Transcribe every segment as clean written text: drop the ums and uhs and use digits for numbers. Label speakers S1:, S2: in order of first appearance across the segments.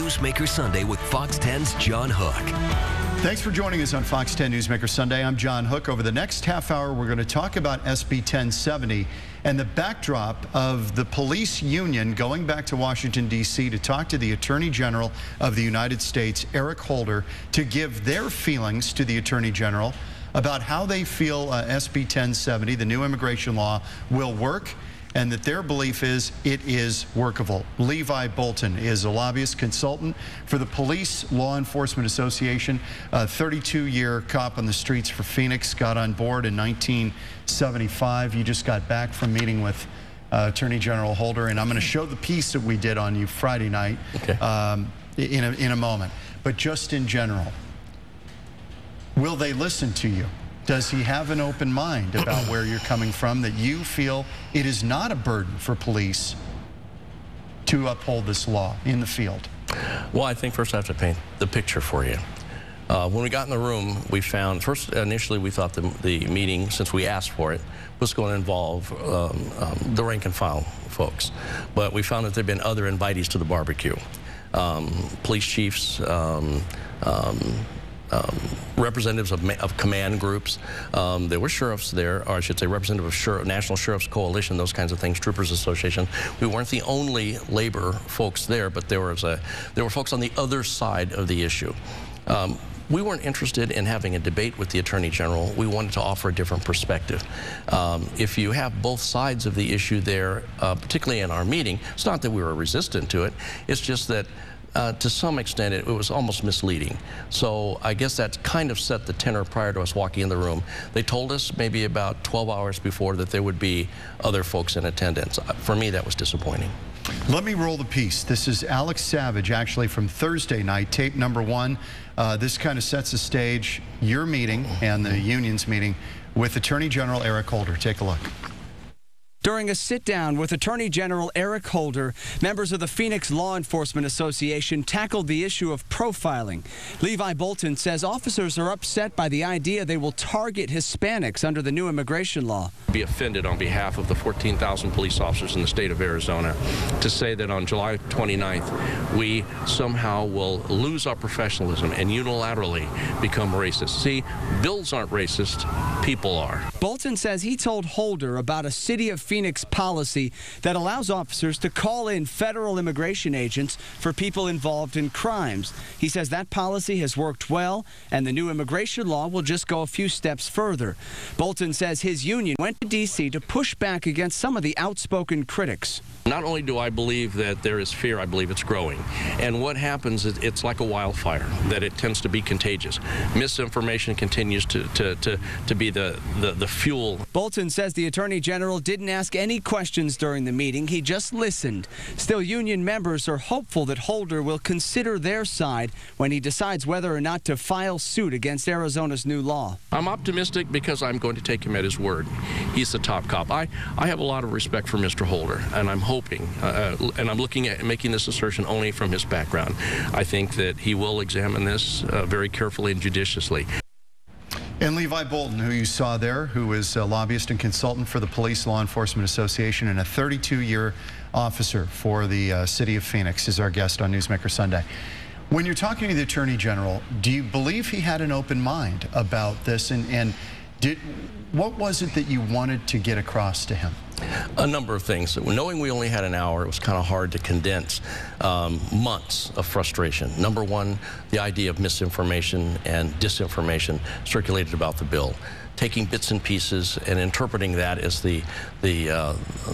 S1: Newsmaker Sunday with Fox 10's John Hook.
S2: Thanks for joining us on Fox 10 Newsmaker Sunday. I'm John Hook. Over the next half hour, we're going to talk about SB 1070 and the backdrop of the police union going back to Washington, D.C. to talk to the Attorney General of the United States, Eric Holder, to give their feelings to the Attorney General about how they feel SB 1070, the new immigration law, will work, and that their belief is it is workable. Levi Bolton is a lobbyist consultant for the Police Law Enforcement Association, a 32-year cop on the streets for Phoenix, got on board in 1975. You just got back from meeting with Attorney General Holder, and I'm going to show the piece that we did on you Friday night in a moment. But just in general, will they listen to you? Does he have an open mind about where you're coming from, that you feel it is not a burden for police to uphold this law in the field?
S3: Well, I think first I have to paint the picture for you. When we got in the room, we found, initially we thought the meeting, since we asked for it, was going to involve the rank and file folks. But we found that there had been other invitees to the barbecue. Police chiefs, representatives of command groups. There were sheriffs there, or I should say representatives of National Sheriff's Coalition, those kinds of things, Troopers Association. We weren't the only labor folks there, but there were folks on the other side of the issue. We weren't interested in having a debate with the Attorney General. We wanted to offer a different perspective. If you have both sides of the issue there, particularly in our meeting, it's not that we were resistant to it, it's just that to some extent, it was almost misleading. So I guess that kind of set the tenor prior to us walking in the room. They told us maybe about 12 hours before that there would be other folks in attendance. For me, that was disappointing.
S2: Let me roll the piece. This is Alex Savage, actually, from Thursday night, tape number 1. This kind of sets the stage, your meeting and the union's meeting with Attorney General Eric Holder. Take a look.
S4: During a sit-down with Attorney General Eric Holder, members of the Phoenix Law Enforcement Association tackled the issue of profiling. Levi Bolton says officers are upset by the idea they will target Hispanics under the new immigration law.
S3: Be offended on behalf of the 14,000 police officers in the state of Arizona to say that on July 29th, we somehow will lose our professionalism and unilaterally become racist. See, bills aren't racist, people are.
S4: Bolton says he told Holder about a City of Phoenix policy that allows officers to call in federal immigration agents for people involved in crimes. He says that policy has worked well, and the new immigration law will just go a few steps further. Bolton says his union went to D.C. to push back against some of the outspoken critics.
S3: Not only do I believe that there is fear, I believe it's growing. And what happens is it's like a wildfire, that it tends to be contagious. Misinformation continues to be the fuel.
S4: Bolton says the Attorney General didn't ask any questions during the meeting. He just listened. Still, union members are hopeful that Holder will consider their side when he decides whether or not to file suit against Arizona's new law.
S3: I'm optimistic because I'm going to take him at his word. He's the top cop. I have a lot of respect for Mr. Holder, and I'm hoping, and I'm looking at making this assertion only from his background. I think that he will examine this very carefully and judiciously.
S2: And Levi Bolton, who you saw there, who is a lobbyist and consultant for the Police Law Enforcement Association and a 32-year officer for the city of Phoenix, is our guest on Newsmaker Sunday. When you're talking to the Attorney General, do you believe he had an open mind about this? And what was it that you wanted to get across to him?
S3: A number of things. Knowing we only had an hour, it was kind of hard to condense months of frustration. Number one, the idea of misinformation and disinformation circulated about the bill. Taking bits and pieces and interpreting that as the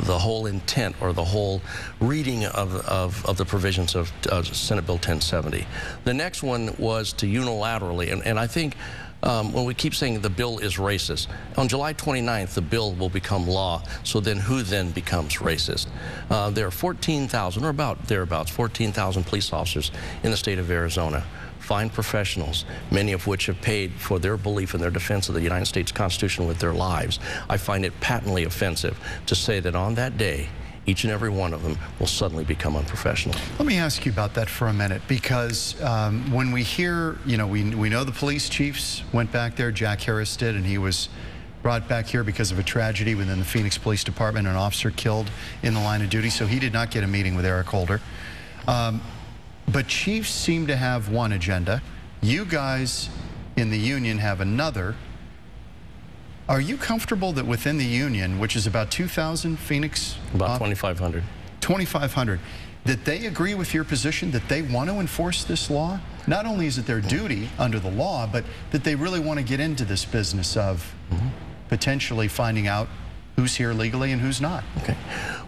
S3: whole intent or the whole reading of the provisions of Senate Bill 1070. The next one was to unilaterally, and I think when we keep saying the bill is racist, on July 29th, the bill will become law, so then who then becomes racist? There are 14,000, or about thereabouts, 14,000 police officers in the state of Arizona. Fine professionals, many of which have paid for their belief in their defense of the United States Constitution with their lives. I find it patently offensive to say that on that day, each and every one of them will suddenly become unprofessional.
S2: Let me ask you about that for a minute, because when we hear, we know the police chiefs went back there, Jack Harris did, and he was brought back here because of a tragedy within the Phoenix Police Department, an officer killed in the line of duty, so he did not get a meeting with Eric Holder. but chiefs seem to have one agenda. You guys in the union have another. Are you comfortable that within the union, which is about 2,000 Phoenix?
S3: About 2,500.
S2: 2,500. That they agree with your position that they want to enforce this law? Not only is it their duty under the law, but that they really want to get into this business of potentially finding out who's here legally and who's not.
S3: Okay.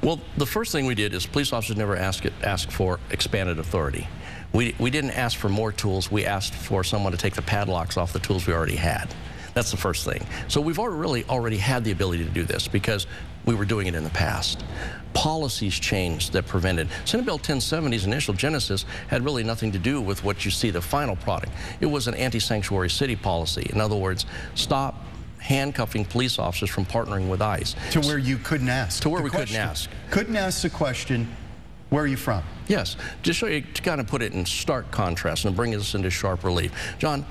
S3: Well, the first thing we did is police officers never ask for expanded authority. We didn't ask for more tools. We asked for someone to take the padlocks off the tools we already had. That's the first thing. So we've already had the ability to do this because we were doing it in the past. Policies changed that prevented. Senate Bill 1070's initial genesis had really nothing to do with what you see the final product. It was an anti-sanctuary city policy. In other words, stop handcuffing police officers from partnering with ICE.
S2: To where you couldn't ask.
S3: To where we couldn't ask.
S2: Couldn't ask the question, where are you from?
S3: Yes. Just so you to kind of put it in stark contrast and bring us into sharp relief. John,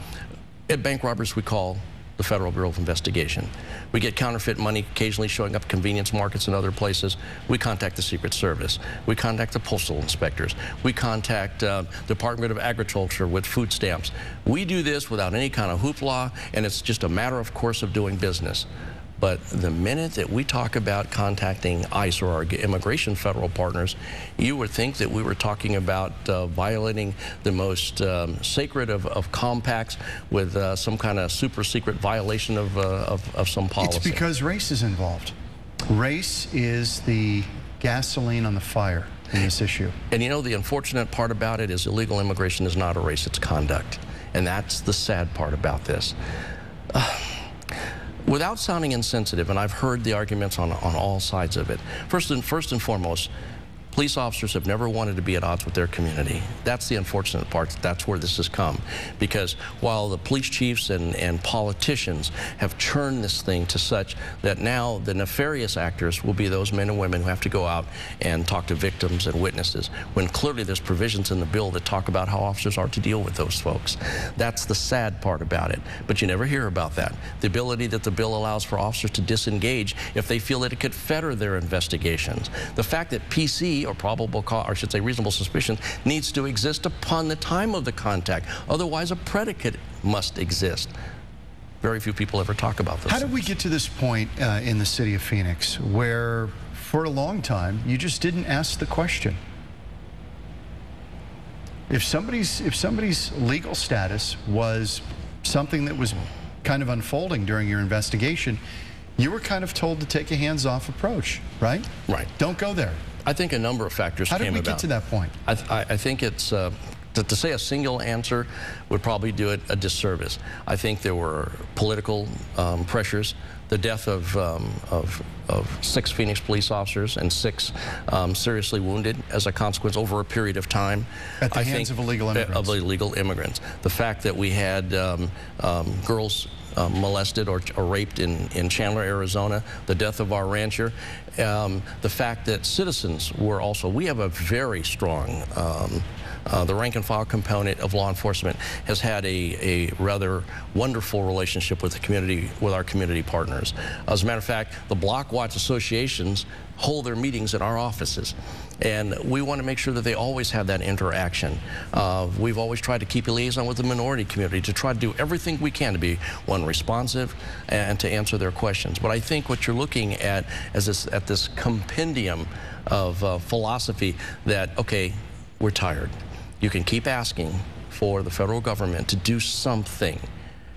S3: at bank robberies we call the Federal Bureau of Investigation. We get counterfeit money occasionally showing up at convenience markets and other places. We contact the Secret Service. We contact the postal inspectors. We contact Department of Agriculture with food stamps. We do this without any kind of hoopla, and it's just a matter of course of doing business. But the minute that we talk about contacting ICE or our immigration federal partners, you would think that we were talking about violating the most sacred of compacts with some kind of super secret violation of some policy.
S2: It's because race is involved. Race is the gasoline on the fire in this issue.
S3: And you know, the unfortunate part about it is illegal immigration is not a race, it's conduct. And that's the sad part about this. Without sounding insensitive, and I've heard the arguments on all sides of it, first and foremost, police officers have never wanted to be at odds with their community. That's the unfortunate part. That's where this has come. Because while the police chiefs and politicians have churned this thing to such that now the nefarious actors will be those men and women who have to go out and talk to victims and witnesses, when clearly there's provisions in the bill that talk about how officers are to deal with those folks. That's the sad part about it. But you never hear about that. The ability that the bill allows for officers to disengage if they feel that it could fetter their investigations. The fact that PC, or probable cause, or I should say reasonable suspicion, needs to exist upon the time of the contact. Otherwise, a predicate must exist. Very few people ever talk about this.
S2: How did we get to this point in the city of Phoenix where, for a long time, you just didn't ask the question? If somebody's legal status was something that was kind of unfolding during your investigation, you were kind of told to take a hands-off approach, right? Right. Don't go there.
S3: I think a number of factors came about.
S2: How did we get to that point?
S3: I think it's, to say a single answer would probably do it a disservice. I think there were political pressures. The death of 6 Phoenix police officers and 6 seriously wounded as a consequence over a period of time.
S2: At the hands of illegal immigrants. Of
S3: illegal immigrants. The fact that we had girls molested or raped in Chandler, Arizona, the death of our rancher, the fact that citizens were also, we have a very strong, the rank and file component of law enforcement has had a rather wonderful relationship with the community, with our community partners. As a matter of fact, the block watch associations hold their meetings in our offices. And we want to make sure that they always have that interaction. We've always tried to keep a liaison with the minority community to try to do everything we can to be, one, responsive and to answer their questions. But I think what you're looking at is this compendium of philosophy that, okay, we're tired. You can keep asking for the federal government to do something.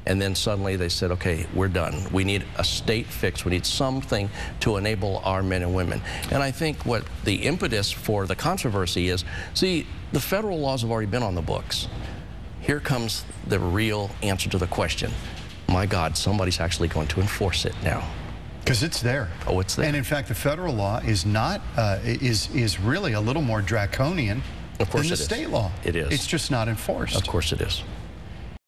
S3: And then suddenly they said, okay, we're done. We need a state fix. We need something to enable our men and women. And I think what the impetus for the controversy is, see, the federal laws have already been on the books. Here comes the real answer to the question. My God, somebody's actually going to enforce it now.
S2: Because it's there.
S3: Oh, it's there.
S2: And in fact, the federal law is not, is really a little more draconian than the state law.
S3: It is.
S2: It's just not enforced.
S3: Of course it is.